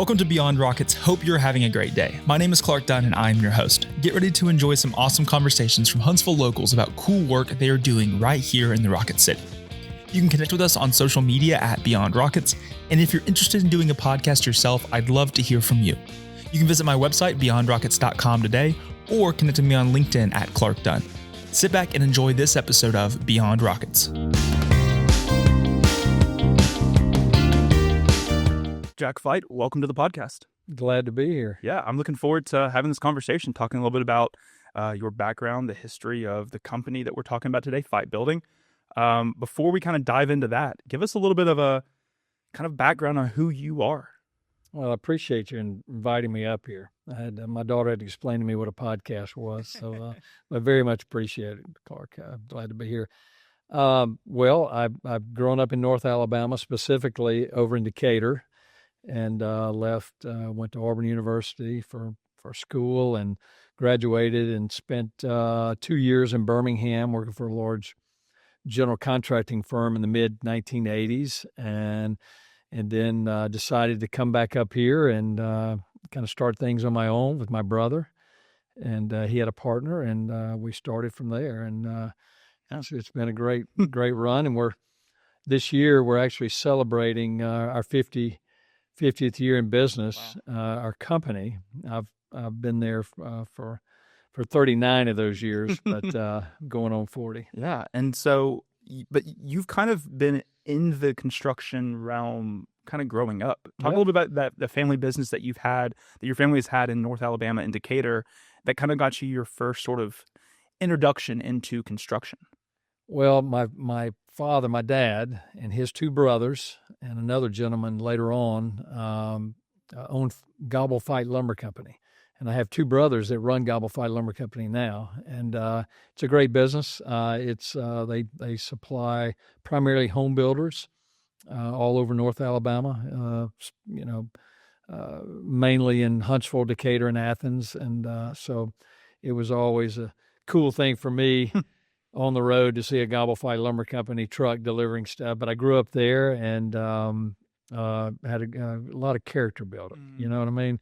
Welcome to Beyond Rockets. Hope you're having a great day. My name is Clark Dunn, and I'm your host. Get ready to enjoy some awesome conversations from Huntsville locals about cool work they are doing right here in the Rocket City. You can connect with us on social media at Beyond Rockets, and if you're interested in doing a podcast yourself, I'd love to hear from you. You can visit my website, beyondrockets.com today, or connect with me on LinkedIn at Clark Dunn. Sit back and enjoy this episode of Beyond Rockets. Jack Fite, welcome to the podcast. Glad to be here. Yeah, I'm looking forward to having this conversation, talking a little bit about your background, the history of the company that we're talking about today, Fite Building. Before we kind of dive into that, give us a little bit of a kind of background on who you are. Well, I appreciate you inviting me up here. I had my daughter had to explain to me what a podcast was, so I very much appreciate it, Clark. Glad to be here. Well, I've grown up in North Alabama, specifically over in Decatur, and went to Auburn University for school and graduated and spent 2 years in Birmingham working for a large general contracting firm in the mid-1980s, and then decided to come back up here and kind of start things on my own with my brother. And he had a partner, and we started from there. And so it's been a great run. And this year we're actually celebrating our 50th year in business. Wow. Our company. I've been there for 39 of those years, but going on 40. Yeah, and so, but you've kind of been in the construction realm kind of growing up. Talk a little bit about the family business that you've had, that your family has had in North Alabama and Decatur, that kind of got you your first sort of introduction into construction. Well, my father, my dad, and his two brothers, and another gentleman later on, owned Fite Lumber Company. And I have two brothers that run Fite Lumber Company now, and it's a great business. They supply primarily home builders all over North Alabama. Mainly in Huntsville, Decatur, and Athens, and so it was always a cool thing for me on the road to see a Fite Lumber Company truck delivering stuff. But I grew up there and had a lot of character building. You know what I mean?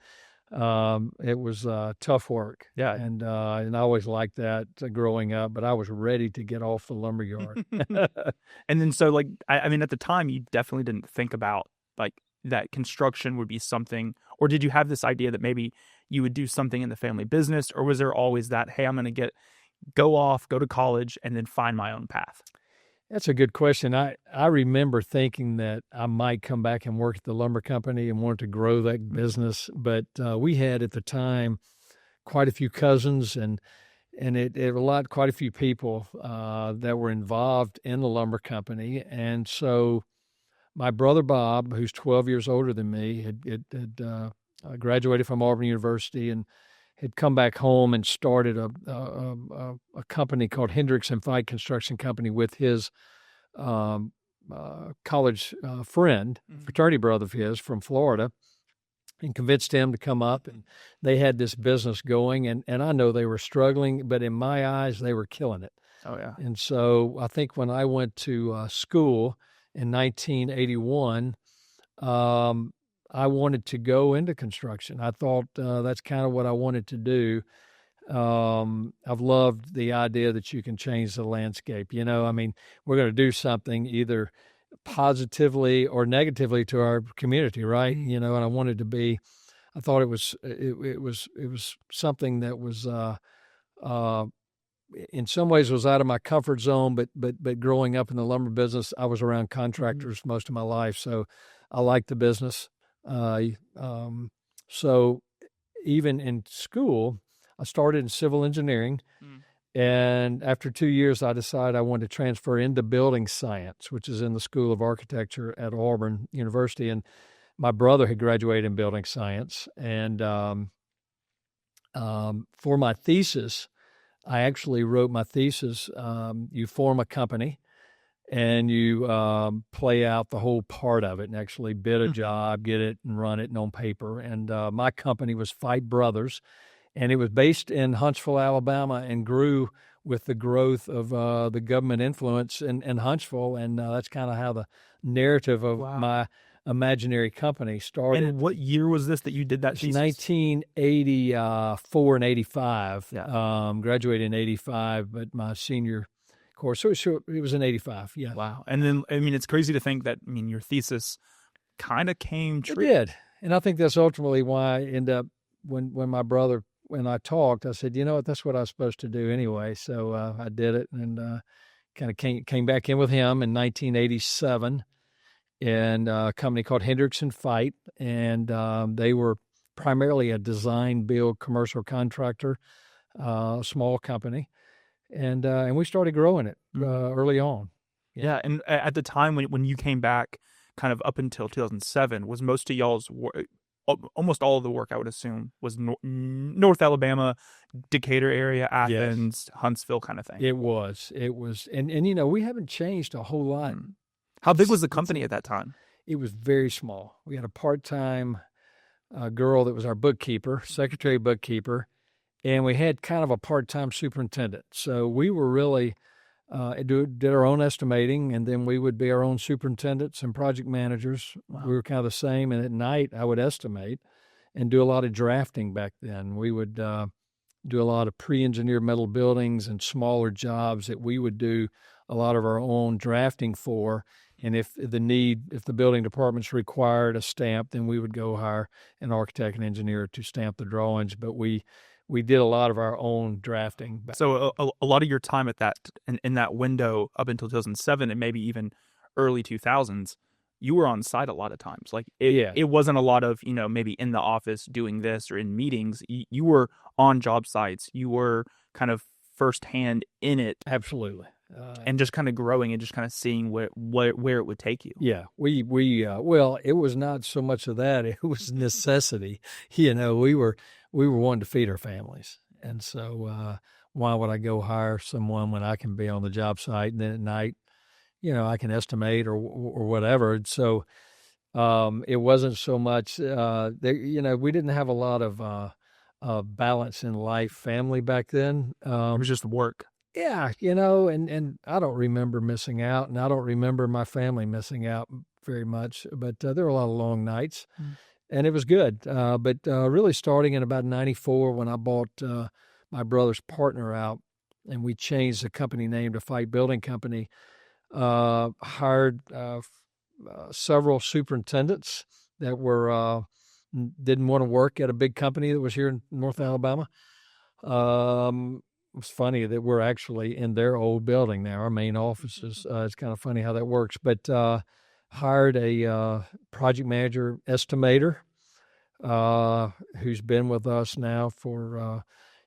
It was tough work. Yeah. And I always liked that growing up, but I was ready to get off the lumber yard. And then, so I mean, at the time you definitely didn't think about that construction would be something, or did you have this idea that maybe you would do something in the family business, or was there always that, hey, I'm going to go to college and then find my own path? That's a good question. I remember thinking that I might come back and work at the lumber company and wanted to grow that business. But we had at the time quite a few cousins and quite a few people that were involved in the lumber company. And so my brother Bob, who's 12 years older than me, had graduated from Auburn University and had come back home and started a company called Hendricks and Fite Construction Company with his college friend, fraternity brother of his from Florida, and convinced him to come up. And they had this business going, and I know they were struggling, but in my eyes, they were killing it. Oh, yeah. And so I think when I went to school in 1981, I wanted to go into construction. I thought that's kind of what I wanted to do. I've loved the idea that you can change the landscape. I mean, we're going to do something either positively or negatively to our community, right? And I wanted to be. I thought it was something that was in some ways was out of my comfort zone. But growing up in the lumber business, I was around contractors most of my life, so I liked the business. So even in school, I started in civil engineering, and after 2 years, I decided I wanted to transfer into building science, which is in the School of Architecture at Auburn University. And my brother had graduated in building science, and for my thesis, I actually wrote my thesis. You form a company, and you play out the whole part of it and actually bid a job, get it, and run it on paper. And my company was Fite Brothers, and it was based in Huntsville, Alabama, and grew with the growth of the government influence in Huntsville. And that's kind of how the narrative of imaginary company started. And what year was this that you did that It's thesis? 1984 and 85. Yeah. Graduated in 85, but my senior course, so it was in 85. Yeah. Wow. And then, I mean, it's crazy to think that, I mean, your thesis kind of came true. It did. And I think that's ultimately why I end up, when I talked, I said, you know what, that's what I was supposed to do anyway. So I did it, and kind of came back in with him in 1987 in a company called Hendrickson Fite. And they were primarily a design build commercial contractor, small company. And we started growing it early on. Yeah. And at the time when you came back, kind of up until 2007, was most of y'all's work, almost all of the work, I would assume, was North Alabama, Decatur area, Athens, yes. Huntsville kind of thing. It was. And you know, we haven't changed a whole lot. How big was the company at that time? It was very small. We had a part-time girl that was our bookkeeper, secretary bookkeeper, and we had kind of a part-time superintendent. So we were really did our own estimating, and then we would be our own superintendents and project managers. Wow. We were kind of the same. And at night, I would estimate and do a lot of drafting back then. We would do a lot of pre-engineered metal buildings and smaller jobs that we would do a lot of our own drafting for. And if the building departments required a stamp, then we would go hire an architect and engineer to stamp the drawings. But we did a lot of our own drafting. So a lot of your time at that in that window up until 2007 and maybe even early 2000s, you were on site a lot of times. Like it wasn't a lot of, you know, maybe in the office doing this or in meetings. You were on job sites. You were kind of firsthand in it. Absolutely. And just kind of growing and just kind of seeing where it would take you. Yeah, well, it was not so much of that. It was necessity. You know, we were wanting to feed our families. And so why would I go hire someone when I can be on the job site, and then at night, you know, I can estimate or whatever. And so it wasn't so much, you know, we didn't have a lot of balance in life, family back then. It was just work. Yeah, you know, and I don't remember missing out, and I don't remember my family missing out very much, but there were a lot of long nights, and it was good. But really starting in about 94 when I bought my brother's partner out, and we changed the company name to Fite Building Company, hired several superintendents that didn't want to work at a big company that was here in North Alabama. It's funny that we're actually in their old building now, our main offices. It's kind of funny how that works. But hired a project manager estimator who's been with us now for,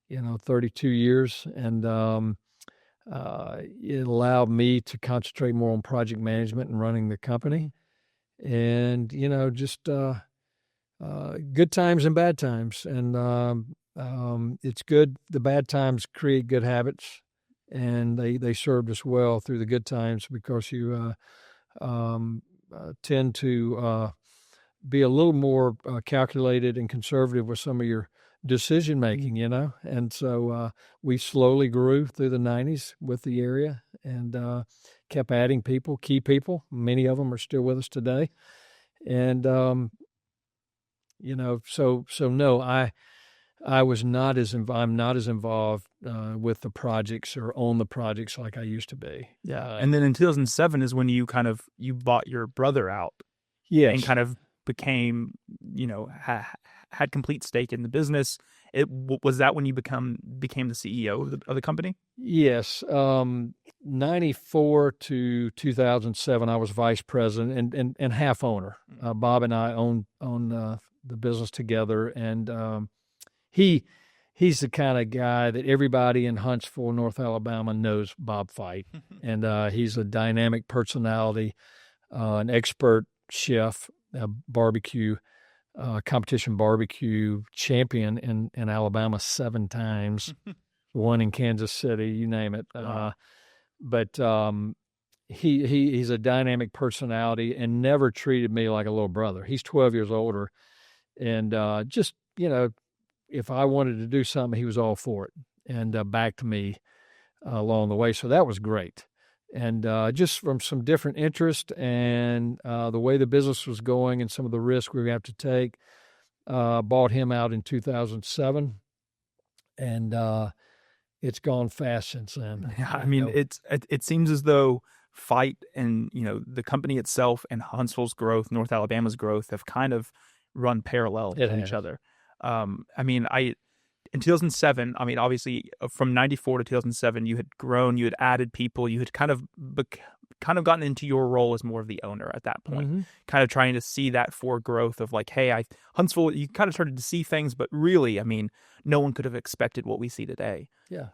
32 years. And it allowed me to concentrate more on project management and running the company. And, you know, just good times and bad times. And it's good. The bad times create good habits, and they served us well through the good times because you tend to be a little more calculated and conservative with some of your decision making, you know. And so we slowly grew through the 90s with the area and kept adding people, key people. Many of them are still with us today. And, so no, I'm not as involved with the projects or on the projects like I used to be. Yeah. And then in 2007 is when you bought your brother out. Yes. And kind of became, had complete stake in the business. Was that when you became the CEO of the company? Yes. 94 to 2007, I was vice president and half owner. Bob and I own the business together, and he's the kind of guy that everybody in Huntsville, North Alabama knows Bob Fite. And he's a dynamic personality, an expert chef, a competition barbecue champion in Alabama 7 times, one in Kansas City, you name it. But he's a dynamic personality and never treated me like a little brother. He's 12 years older, and just, if I wanted to do something, he was all for it and backed me along the way. So that was great. And just from some different interest and the way the business was going and some of the risk we were going to have to take, bought him out in 2007. And it's gone fast since then. Yeah, I mean, it seems as though Fite and the company itself and Huntsville's growth, North Alabama's growth, have kind of run parallel to each other. I mean, in 2007, I mean, obviously from 94 to 2007, you had grown, you had added people, you had kind of gotten into your role as more of the owner at that point, kind of trying to see that for growth of like, hey, Huntsville, you kind of started to see things, but really, I mean, no one could have expected what we see today. Yeah.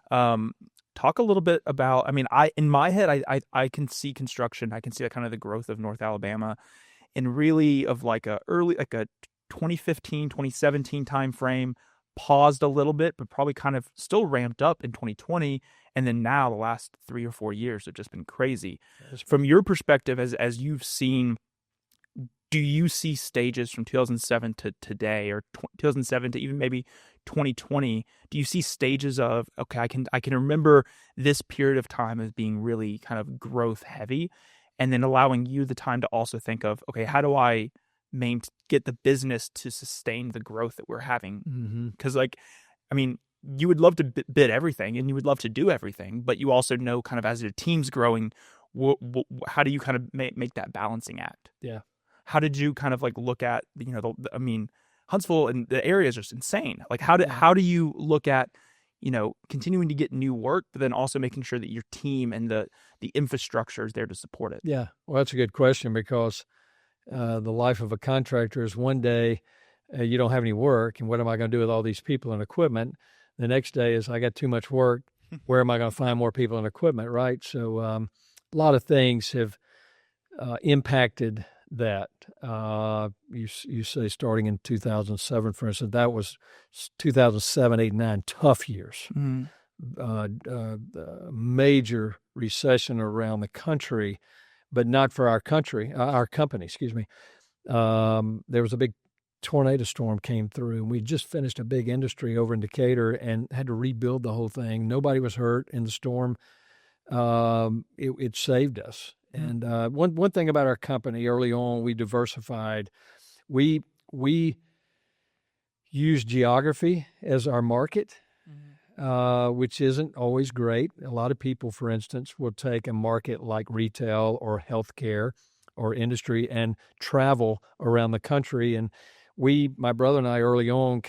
Talk a little bit about, I mean, in my head, I can see construction. I can see kind of the growth of North Alabama and really of like a 2015, 2017 timeframe, paused a little bit, but probably kind of still ramped up in 2020. And then now the last 3 or 4 years have just been crazy. From your perspective, as you've seen, do you see stages from 2007 to today, or 2007 to even maybe 2020? Do you see stages of, okay, I can remember this period of time as being really kind of growth heavy, and then allowing you the time to also think of, okay, how do I get the business to sustain the growth that we're having? Because like, I mean, you would love to bid everything and you would love to do everything, but you also know kind of as your team's growing, how do you kind of make that balancing act? Yeah. How did you kind of like look at, I mean, Huntsville and the area is just insane. Like how do you look at, continuing to get new work, but then also making sure that your team and the infrastructure is there to support it? Yeah. Well, that's a good question, because the life of a contractor is one day you don't have any work, and what am I going to do with all these people and equipment? The next day is I got too much work. Where am I going to find more people and equipment, right? So a lot of things have impacted that. You say starting in 2007, for instance, that was 2007, 8, 9, tough years. Major recession around the country, but not for our company, excuse me. There was a big tornado storm came through, and we just finished a big industry over in Decatur and had to rebuild the whole thing. Nobody was hurt in the storm. It saved us. And one thing about our company early on, we diversified. We used geography as our market, which isn't always great. A lot of people, for instance, will take a market like retail or healthcare or industry and travel around the country. And my brother and I early on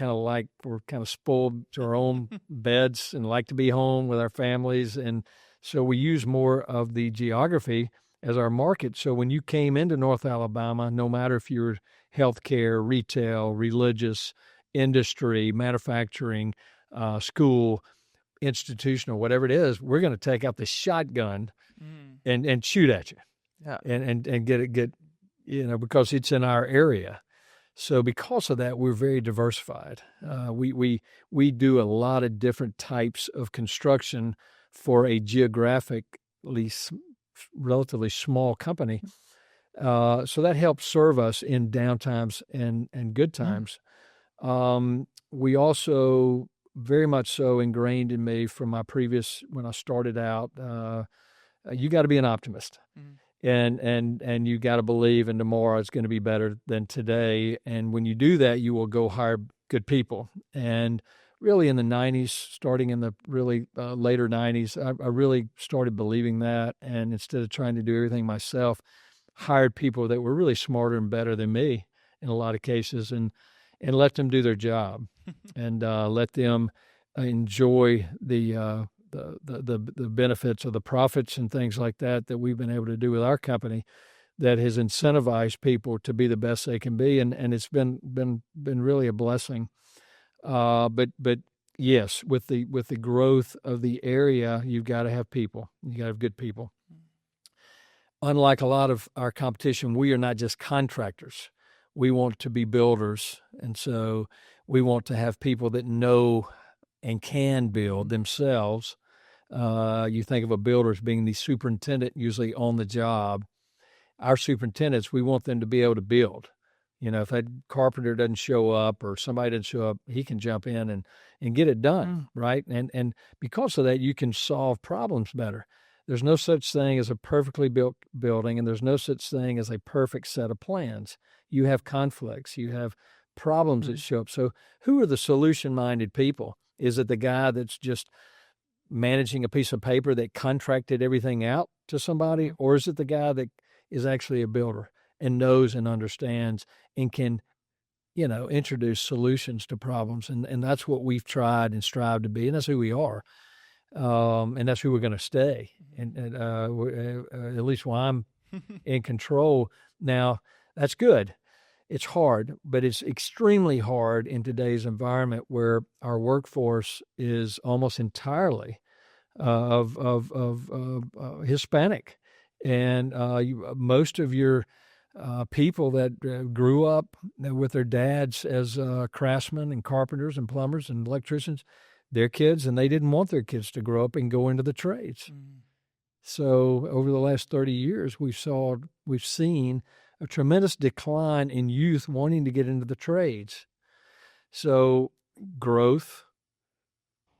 were kind of spoiled to our own beds and like to be home with our families. And so we use more of the geography as our market. So when you came into North Alabama, no matter if you're healthcare, retail, religious, industry, manufacturing, school, institutional, whatever it is, we're going to take out the shotgun and shoot at you. Yeah. And get because it's in our area. So because of that, we're very diversified. We do a lot of different types of construction for a geographically relatively small company. So that helps serve us in downtimes and good times. We also very much so ingrained in me from my previous, when I started out, you got to be an optimist. And you got to believe in tomorrow is going to be better than today. And when you do that, you will go hire good people. And really in the 90s, starting in the really later 90s, I really started believing that. And instead of trying to do everything myself, hired people that were really smarter and better than me in a lot of cases, and let them do their job and let them enjoy the benefits of the profits and things like that we've been able to do with our company, that has incentivized people to be the best they can be, and it's been really a blessing. But yes, with the growth of the area, you've got to have people. You got to have good people. Unlike a lot of our competition, we are not just contractors. We want to be builders, and so we want to have people that know and can build themselves. You think of a builder as being the superintendent, usually on the job. Our superintendents, we want them to be able to build. If that carpenter doesn't show up or somebody doesn't show up, he can jump in and get it done, right? And because of that, you can solve problems better. there's no such thing as a perfectly built building, and there's no such thing as a perfect set of plans. You have conflicts, you have problems that show up. So who are the solution-minded people? Is it the guy that's just managing a piece of paper that contracted everything out to somebody, or is it the guy that is actually a builder and knows and understands and can, introduce solutions to problems? And that's what we've tried and strived to be, and that's who we are. And that's who we're going to stay. And at least while I'm in control now, that's good. It's hard, but it's extremely hard in today's environment where our workforce is almost entirely of Hispanic, and most of your people that grew up with their dads as craftsmen and carpenters and plumbers and electricians, their kids, and they didn't want their kids to grow up and go into the trades. So over the last 30 years, we've seen a tremendous decline in youth wanting to get into the trades. So growth,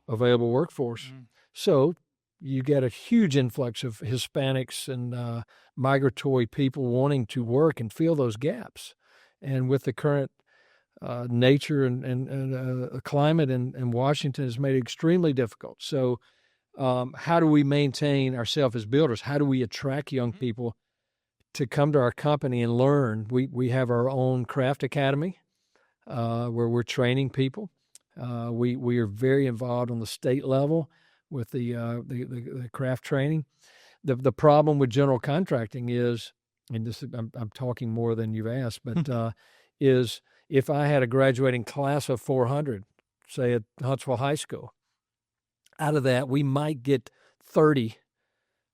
available workforce. So you get a huge influx of Hispanics and migratory people wanting to work and fill those gaps. And with the current nature and climate in Washington has made it extremely difficult. So how do we maintain ourselves as builders? How do we attract young people to come to our company and learn? We have our own craft academy where we're training people. We are very involved on the state level with the craft training. The problem with general contracting is, and this I'm talking more than you've asked, but is if I had a graduating class of 400, say at Huntsville High School, out of that we might get 30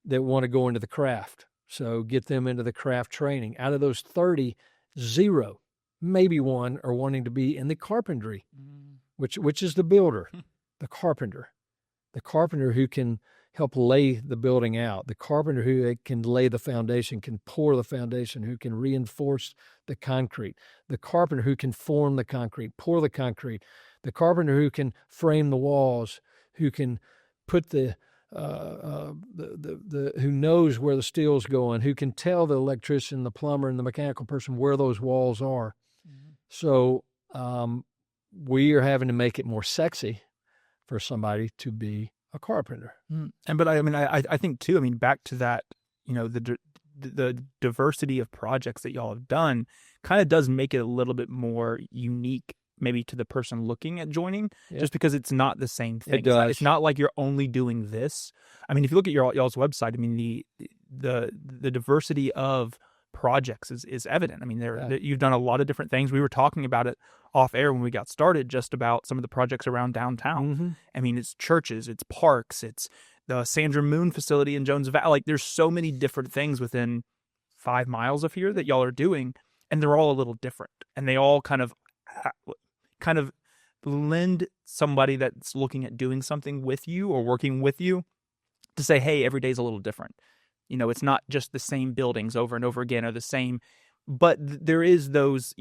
that want to go into the craft. So get them into the craft training. Out of those 30, 0, maybe 1 are wanting to be in the carpentry, which is the builder, the carpenter who can help lay the building out, the carpenter who can lay the foundation, can pour the foundation, who can reinforce the concrete, the carpenter who can form the concrete, pour the concrete, the carpenter who can frame the walls, who can put who knows where the steel's going, who can tell the electrician, the plumber, and the mechanical person where those walls are. So we are having to make it more sexy for somebody to be a carpenter. But I think too, back to that, the diversity of projects that y'all have done kind of does make it a little bit more unique maybe to the person looking at joining, just because it's not the same thing. It does. It's not like you're only doing this. If you look at y'all's website, the diversity of projects is evident. You've done a lot of different things. We were talking about it off air when we got started, just about some of the projects around downtown. It's churches, it's parks, it's the Sandra Moon facility in Jones Valley. There's so many different things within 5 miles of here that y'all are doing, and they're all a little different, and they all kind of lend somebody that's looking at doing something with you or working with you to say, hey, every day's a little different. It's not just the same buildings over and over again or the same, but there is those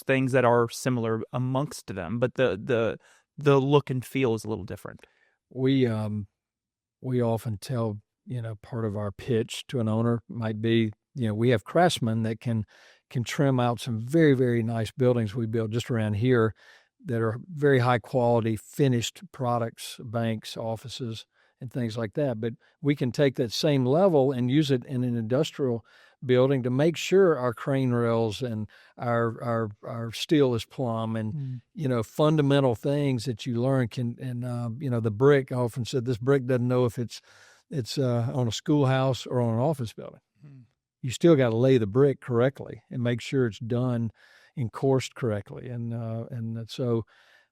things that are similar amongst them, but the look and feel is a little different. We often tell, part of our pitch to an owner might be, we have craftsmen that can trim out some very, very nice buildings we built just around here that are very high quality finished products, banks, offices, and things like that. But we can take that same level and use it in an industrial building to make sure our crane rails and our steel is plumb, and fundamental things that you learn the brick. I often said this brick doesn't know if it's on a schoolhouse or on an office building. You still got to lay the brick correctly and make sure it's done and coursed correctly, and so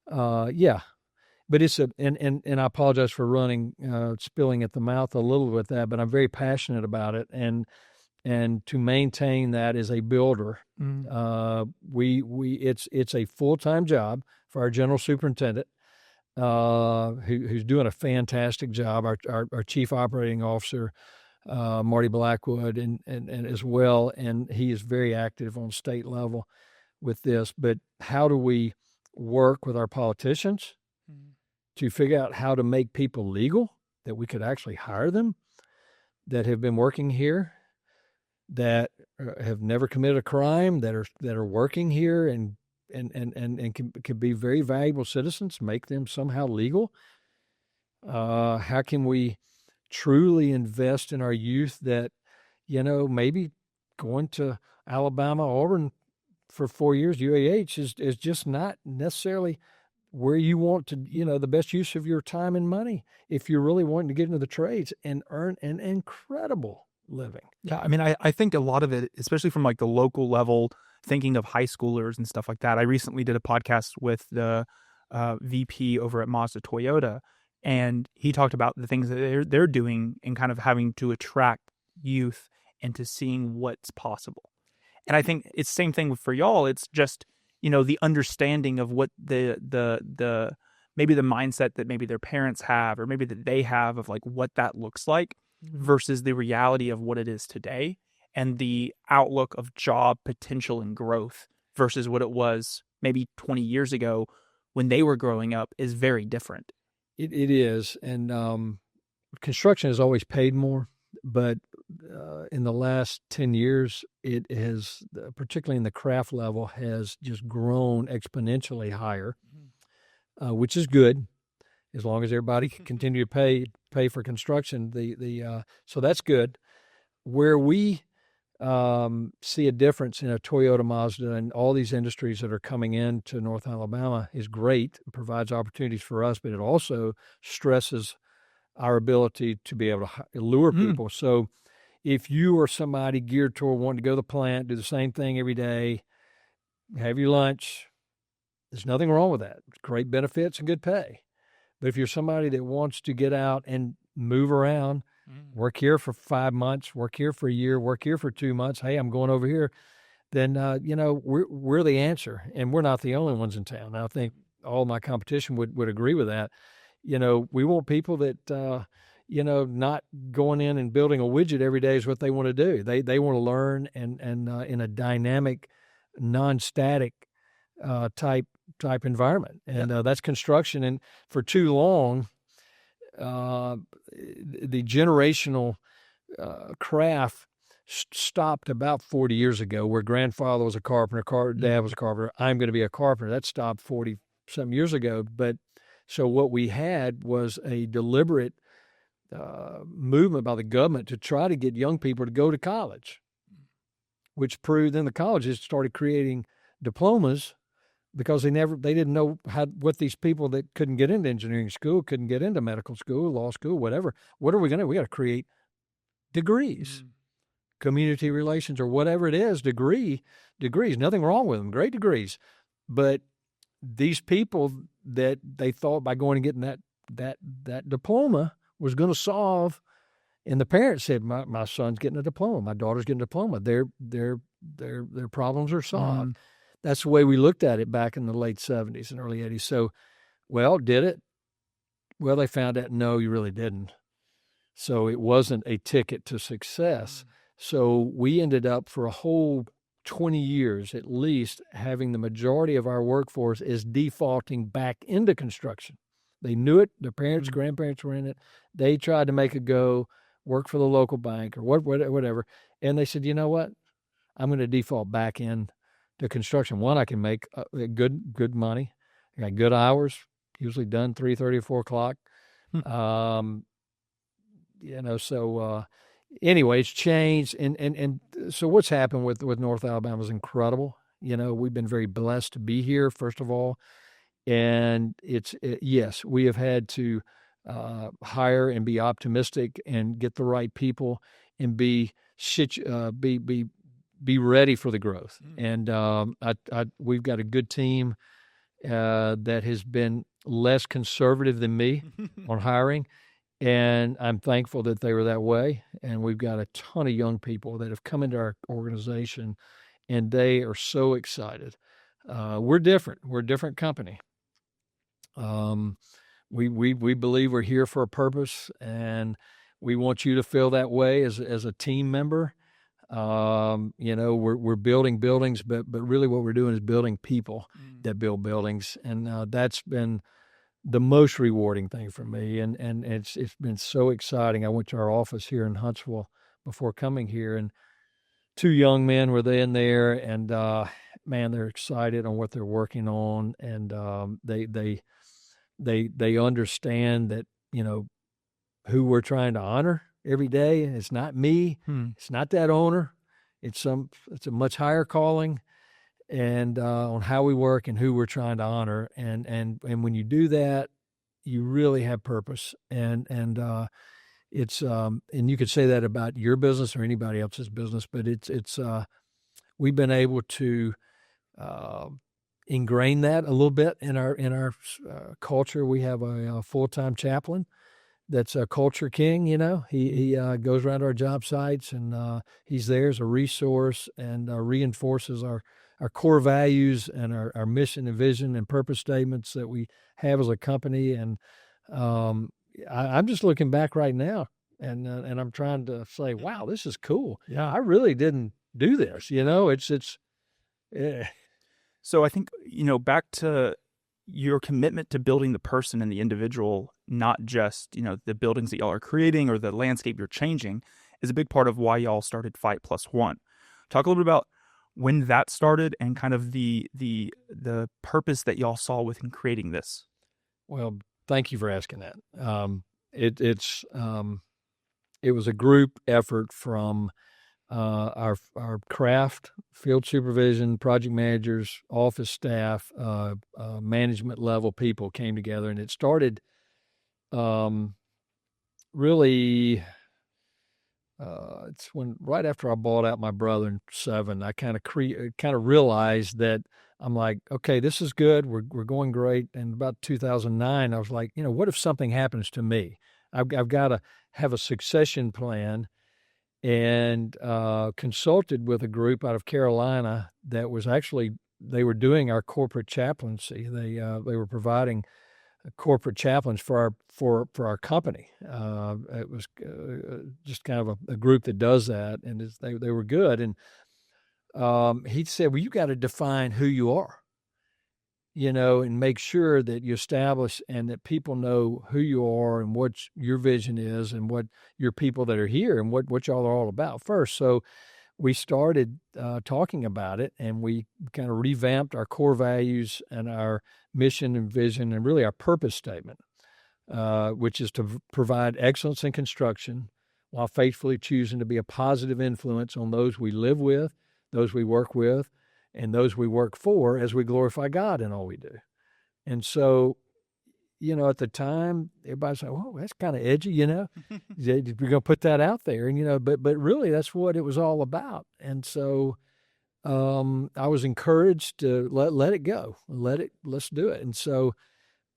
But it's and I apologize for spilling at the mouth a little with that, but I'm very passionate about it, and to maintain that as a builder, it's a full-time job for our general superintendent, who's doing a fantastic job. Our chief operating officer, Marty Blackwood, and as well, and he is very active on state level with this. But how do we work with our politicians to figure out how to make people legal, that we could actually hire them? that have been working here, that have never committed a crime, that are working here and can be very valuable citizens, make them somehow legal. How can we truly invest in our youth that, maybe going to Alabama, Auburn for 4 years, UAH is just not necessarily where you want to, the best use of your time and money if you're really wanting to get into the trades and earn an incredible living. Yeah, I mean, I think a lot of it, especially from like the local level, thinking of high schoolers and stuff like that. I recently did a podcast with the VP over at Mazda Toyota, and he talked about the things that they're doing and kind of having to attract youth into seeing what's possible. And I think it's the same thing for y'all. It's just, the understanding of what the maybe the mindset that maybe their parents have, or maybe that they have of like what that looks like versus the reality of what it is today, and the outlook of job potential and growth versus what it was maybe 20 years ago when they were growing up is very different. It is. And construction has always paid more, but in the last 10 years, it has, particularly in the craft level, has just grown exponentially higher, which is good as long as everybody can continue to pay for construction. So that's good. Where we see a difference in a Toyota, Mazda, and all these industries that are coming into North Alabama is great. It provides opportunities for us, but it also stresses our ability to be able to lure people. So if you are somebody geared toward wanting to go to the plant, do the same thing every day, have your lunch, there's nothing wrong with that. Great benefits and good pay. But if you're somebody that wants to get out and move around, work here for 5 months, work here for a year, work here for 2 months, hey, I'm going over here, then, we're the answer. And we're not the only ones in town. I think all my competition would agree with that. We want people that, not going in and building a widget every day is what they want to do. They want to learn and in a dynamic, non-static type environment. And that's construction. And for too long, the generational craft stopped about 40 years ago, where grandfather was a carpenter, dad was a carpenter, I'm going to be a carpenter. That stopped 40-some years ago. But so what we had was a deliberate movement by the government to try to get young people to go to college, which proved then the colleges started creating diplomas because they didn't know what these people that couldn't get into engineering school, couldn't get into medical school, law school, whatever. What are we going to do? We got to create degrees, community relations, or whatever it is, degrees, nothing wrong with them, great degrees. But these people that they thought by going and getting that diploma was going to solve, and the parents said, my son's getting a diploma, my daughter's getting a diploma, their problems are solved. That's the way we looked at it back in the late 70s and early 80s. So, did it? Well, they found out, no, you really didn't. So it wasn't a ticket to success. So we ended up for a whole 20 years at least having the majority of our workforce is defaulting back into construction. They knew it. Their parents, grandparents were in it. They tried to make a go, work for the local bank or whatever. And they said, you know what? I'm going to default back in to construction. One, I can make good money. I got good hours, usually done 3:30 or 4 o'clock. Anyway, it's changed. And so what's happened with North Alabama is incredible. We've been very blessed to be here, first of all. And yes, we have had to hire and be optimistic and get the right people and be ready for the growth. And we've got a good team that has been less conservative than me on hiring. And I'm thankful that they were that way. And we've got a ton of young people that have come into our organization, and they are so excited. We're different. We're a different company. We believe we're here for a purpose, and we want you to feel that way as a team member. We're building buildings, but really what we're doing is building people that build buildings. And that's been the most rewarding thing for me. And it's been so exciting. I went to our office here in Huntsville before coming here, and two young men were in there, and man, they're excited on what they're working on, and they understand that, you know, who we're trying to honor every day. It's not me. It's not that owner. It's a much higher calling, and on how we work and who we're trying to honor. And when you do that, you really have purpose. And it's and you could say that about your business or anybody else's business, but it's we've been able to ingrain that a little bit in our culture. We have a full-time chaplain that's a culture king. You know, he goes around our job sites, and he's there as a resource, and reinforces our core values and our mission and vision and purpose statements that we have as a company. And I'm just looking back right now, and I'm trying to say, wow, this is cool. Yeah. I really didn't do this. You know, it's yeah. So I think, you know, back to your commitment to building the person and the individual, not just, you know, the buildings that y'all are creating or the landscape you're changing, is a big part of why y'all started Fite+1. Talk a little bit about when that started and kind of the purpose that y'all saw within creating this. Well, thank you for asking that. It was a group effort from our craft, field supervision, project managers, office staff, management level people came together, and it started really. It's when right after I bought out my brother in 2007, I kind of realized that I'm like, okay, this is good. We're going great. And about 2009, I was like, you know, what if something happens to me? I've got to have a succession plan, and consulted with a group out of Carolina that was actually, they were doing our corporate chaplaincy. They were providing corporate chaplains for our company. It was just kind of a group that does that, and they were good. And he said, well, you got to define who you are, you know, and make sure that you establish and that people know who you are and what your vision is and what your people that are here and what y'all are all about first. So we started talking about it, and we kind of revamped our core values and our mission and vision and really our purpose statement, which is to provide excellence in construction while faithfully choosing to be a positive influence on those we live with, those we work with, and those we work for as we glorify God in all we do. And so, you know, at the time, everybody's like, "Oh, that's kind of edgy," you know. We're going to put that out there, and you know, but really, that's what it was all about. And so, I was encouraged to let it go, let's do it. And so,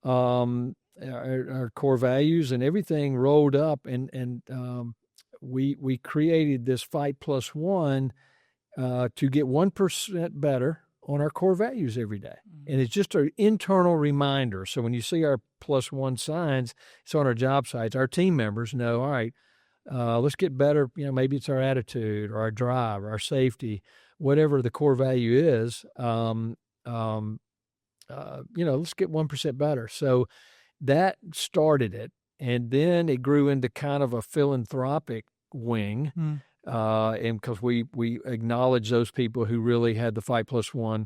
our core values and everything rolled up, and we created this Fite+1 to get 1% better on our core values every day. And it's just an internal reminder. So when you see our +1 signs, it's on our job sites. Our team members know, all right, let's get better. You know, maybe it's our attitude or our drive or our safety, whatever the core value is. You know, let's get 1% better. So that started it. And then it grew into kind of a philanthropic wing. And because we acknowledge those people who really had the Fite+1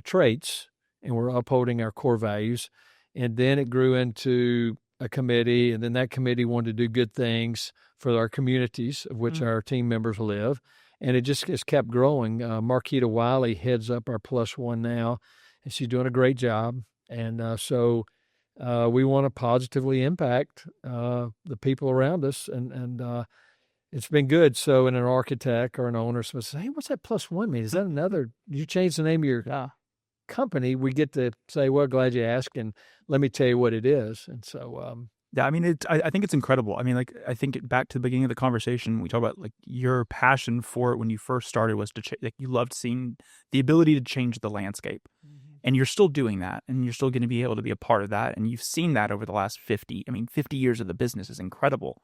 traits, and we're upholding our core values. And then it grew into a committee, and then that committee wanted to do good things for our communities of which our team members live. And it just kept growing. Marquita Wiley heads up our +1 now, and she's doing a great job. And so we want to positively impact the people around us, and it's been good. So in an architect or an owner says, hey, what's that +1 mean? Is that another, you change the name of your company? We get to say, well, glad you asked, and let me tell you what it is. And so, yeah, I mean, I think it's incredible. I mean, like, I think back to the beginning of the conversation, we talk about like your passion for it when you first started was to like you loved seeing the ability to change the landscape. And you're still doing that, and you're still going to be able to be a part of that. And you've seen that over the last 50 years of the business is incredible.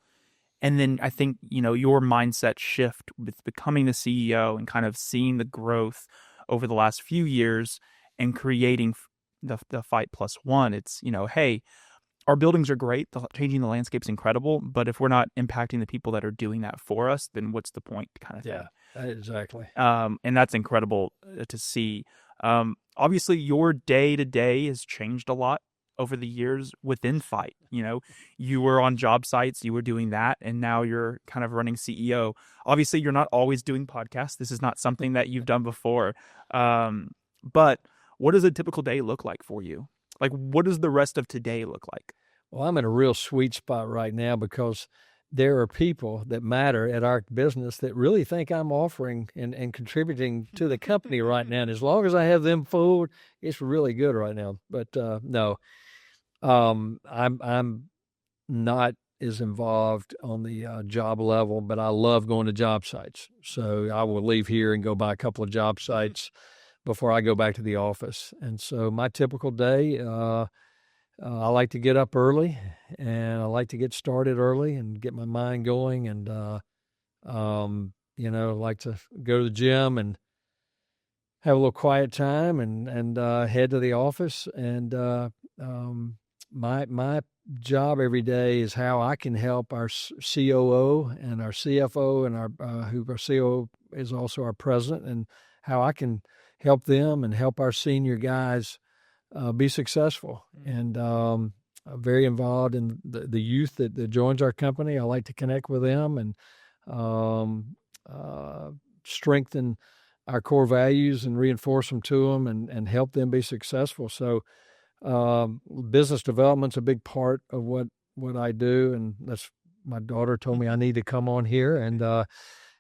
And then I think, you know, your mindset shift with becoming the CEO and kind of seeing the growth over the last few years and creating the Fite Plus One. It's, hey, our buildings are great. Changing the landscape's incredible. But if we're not impacting the people that are doing that for us, then what's the point kind of thing? Yeah, exactly. And that's incredible to see. Obviously, your day-to-day has changed a lot over the years within Fite. You were on job sites, you were doing that, and now you're kind of running CEO. Obviously, you're not always doing podcasts. This is not something that you've done before. But what does a typical day look like for you? Like, what does the rest of today look like? Well, I'm in a real sweet spot right now because there are people that matter at our business that really think I'm offering and contributing to the company right now. And as long as I have them fooled, it's really good right now. But no, I'm not as involved on the job level, but I love going to job sites. So I will leave here and go by a couple of job sites before I go back to the office. And so my typical day, I like to get up early, and I like to get started early and get my mind going, and like to go to the gym and have a little quiet time, and head to the office. And my job every day is how I can help our COO and our CFO and our COO is also our president, and how I can help them and help our senior guys be successful. And I'm very involved in the youth that joins our company. I like to connect with them and strengthen our core values and reinforce them to them and help them be successful. So business development's a big part of what I do, and that's my daughter told me I need to come on here,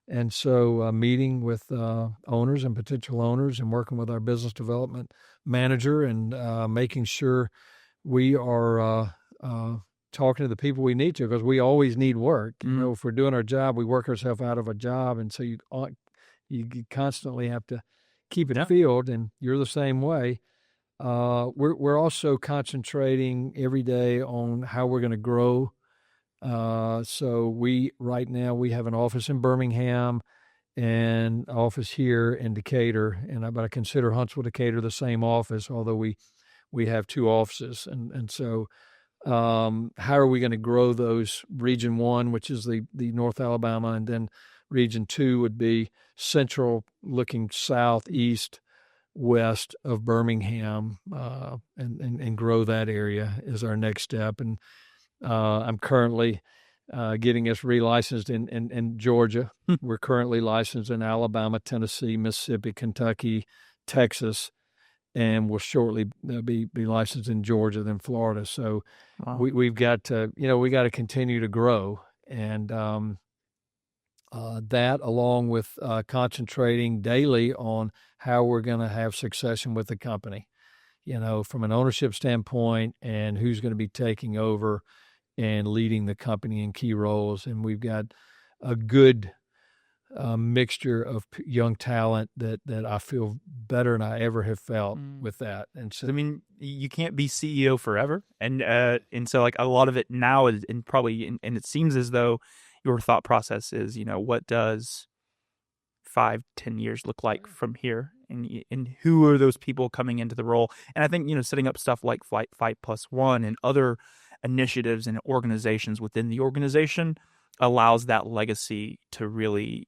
and so meeting with owners and potential owners and working with our business development manager and making sure we are talking to the people we need to, because we always need work. If we're doing our job, we work ourselves out of a job, and so you constantly have to keep it filled, and you're the same way. We're also concentrating every day on how we're going to grow. So right now we have an office in Birmingham and office here in Decatur, but I consider Huntsville, Decatur the same office, although we have two offices. And so how are we going to grow those? Region 1, which is the North Alabama, and then Region 2 would be central, looking southeast, west of Birmingham, and grow that area is our next step. And I'm currently getting us relicensed in Georgia. We're currently licensed in Alabama, Tennessee, Mississippi, Kentucky, Texas, and we'll shortly be licensed in Georgia, then Florida. So we've got to, we got to continue to grow, and that, along with concentrating daily on how we're going to have succession with the company, from an ownership standpoint, and who's going to be taking over and leading the company in key roles. And we've got a good mixture of young talent that I feel better than I ever have felt with that. And so, you can't be CEO forever. And so like a lot of it now is, and it seems as though your thought process is, what does 5-10 years look like from here? And who are those people coming into the role? And I think, setting up stuff like Fite Plus One and other initiatives and organizations within the organization allows that legacy to really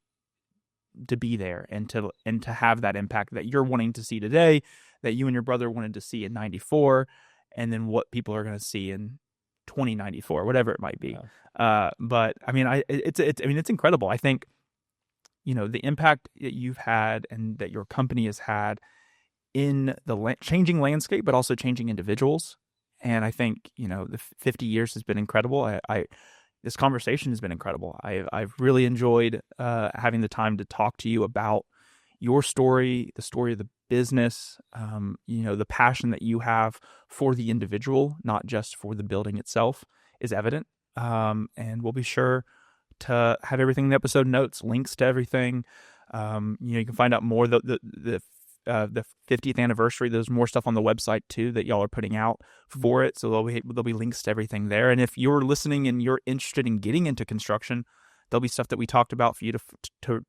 be there and to have that impact that you're wanting to see today, that you and your brother wanted to see in 94, and then what people are going to see in 2094, whatever it might be. But it's incredible. I think, the impact that you've had and that your company has had in the changing landscape, but also changing individuals. And I think, the 50 years has been incredible. This conversation has been incredible. I've really enjoyed having the time to talk to you about your story, the story of the business, the passion that you have for the individual, not just for the building itself, is evident. And we'll be sure to have everything in the episode notes, links to everything. You can find out more. The 50th anniversary, there's more stuff on the website too that y'all are putting out for it. So there'll be links to everything there. And if you're listening and you're interested in getting into construction, there'll be stuff that we talked about for you to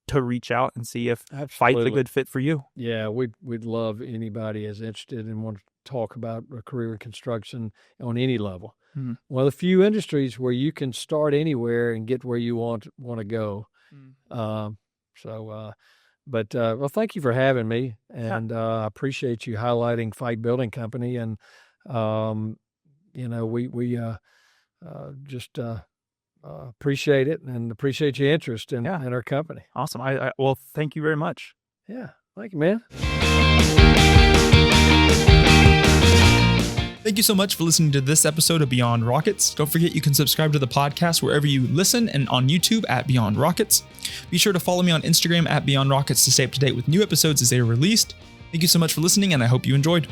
to reach out and see if Fite's Absolutely. a good fit for you. Yeah, we'd love anybody is interested and want to talk about a career in construction on any level. Mhm. One of the few industries where you can start anywhere and get where you want to go. Well, thank you for having me, and I appreciate you highlighting Fite Building Company, and we just appreciate it and appreciate your interest in our company. Awesome. Well, thank you very much. Yeah, thank you, man. Thank you so much for listening to this episode of Beyond Rockets. Don't forget you can subscribe to the podcast wherever you listen and on YouTube at Beyond Rockets. Be sure to follow me on Instagram at Beyond Rockets to stay up to date with new episodes as they are released. Thank you so much for listening, and I hope you enjoyed.